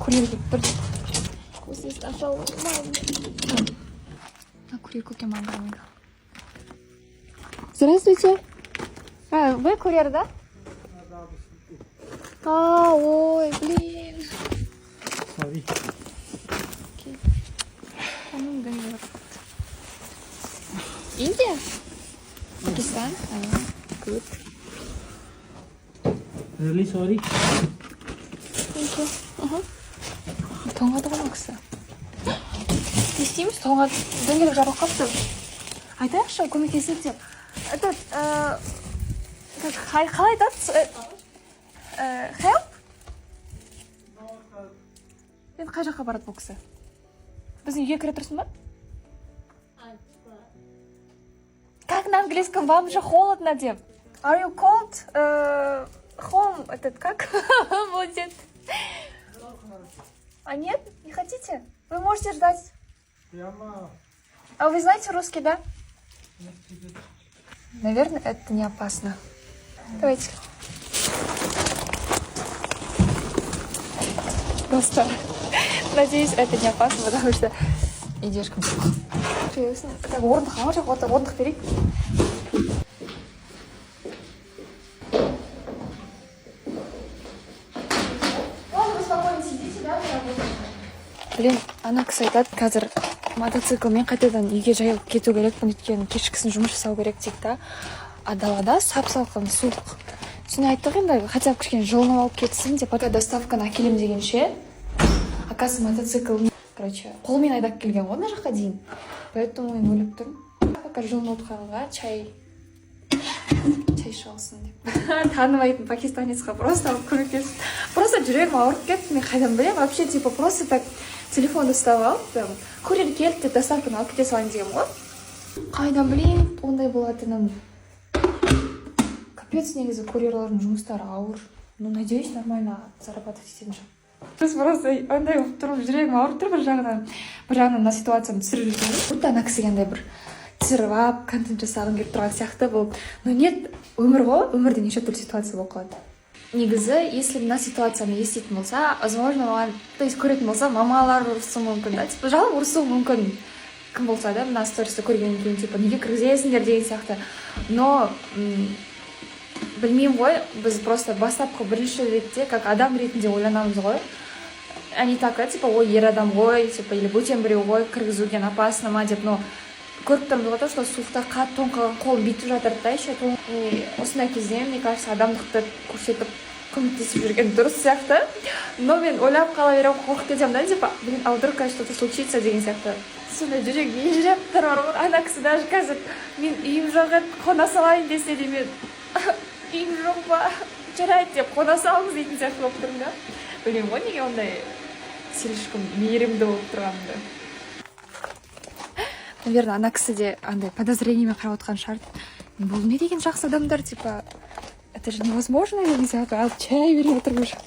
Курьер келіп тұр. Вкуснейший нашел. На курьерку кеманга. Здравствуйте. Вы курьер, да? Ой, блин. Sorry. Индия? Пакистан? Good. Really sorry. Thank you. 동화도 먹었어. Не істейміз? Тоңға дөңгелек жарылып қапты. Айтайықшы, көмектесіп деп. Қалай айтады? Help? Енді қай жаққа барады бұл кісі? Біздің үйге кіре тұрсын ба? Как на английском? Вам же холодно, деп. Are you cold? Home, как будет? А нет? Не хотите? Вы можете ждать. А вы знаете русский, да? Наверное, это не опасно. Давайте. Просто надеюсь, это не опасно, потому что идешь как интересно. Так, орындық ама жақ, орындық берейік. Ладно, вы спокойно сидите, да, вы работаете. Блин, ана кісі айтады, қазір мотоциклмен қайтадан үйге жайылып кету керекпін, өйткені кешкісін жұмыс жасау керек дейді да. А далада сап-салқын суық. Соны айттық енді, хотя бы кішкене жылынып алып кетсін деп, пока доставканы әкелем дегенше, оказывается, мотоцикл, короче, қолмен айдап келген ғой мына жаққа дейін. Поэтому мен ойлап тұрмын, пока жылынып отқанға чай ішіп алсын деп. Танымайтын пакистанецқа просто алып көмектесіп. Просто жүрегім ауырып кетті, мен қайдан білем, вообще типа просто так телефонды ұстап алып, курьер келді деп доставканы алып кете салайын деген ғой. Қайдан білейін, ондай болатынын. Капец, негізі курьерлардың жұмыстары ауыр. Ну, надеюсь, нормально зарабатывать ететін шығар. Біз просто андай болып тұрып, жүрегім ауырып тұр бір жағынан мына ситуацияны түсіріп жүрген. Будто ана кісіге андай бір түсіріп алып, контент жасағым келіп тұрған сияқты бұл. Но нет, өмір ғой, өмірде неше түрлі ситуация болып қалады. Негізі, если мына ситуацияны еститін болса, возможно, маған, то есть көретін болса, мамалар ұрысуы мүмкін, да, типа жалып ұрысуы мүмкін. Кім болса да, мына стористі көргеннен кейін, типа, неге кіргізесіңдер деген сияқты. Но білмеймін ғой, біз просто бастапқы бірінші ретте, как адам ретінде ойланамыз ғой. Они так, типа, ой, ер адам ғой, типа, или бөтен біреу ғой, кіргізуген опасно ма деп, но көріп тұрмыз ғой, что суықта қатты тоңқалған қол бүйтіп жатыр да, еще осындай кезде, мне кажется, адамдықты көрсетіп көмектесіп жүрген дұрыс сияқты. Но мен ойлап қала беремін, қорқып кетемін да, типа, блин, а вдруг что-то случится деген сияқты. Сонда жүрек ежіреп тұр ғой. Ана кісі даже қазір мен үйім жоқ еді, қона салайын десе де мен үйім жоқ па, жарайды деп қона салыңыз дейтін сияқты болып тұрмын да. Білмеймін ғой, неге ондай слишком мейірімді болып тұрғанымды. Наверное, ана кісі де андай подозрениемен қарап отқан шығар. Бұл не деген жақсы адамдар, типа, это же невозможно, деген сияқты алып чай беріп отыр уже.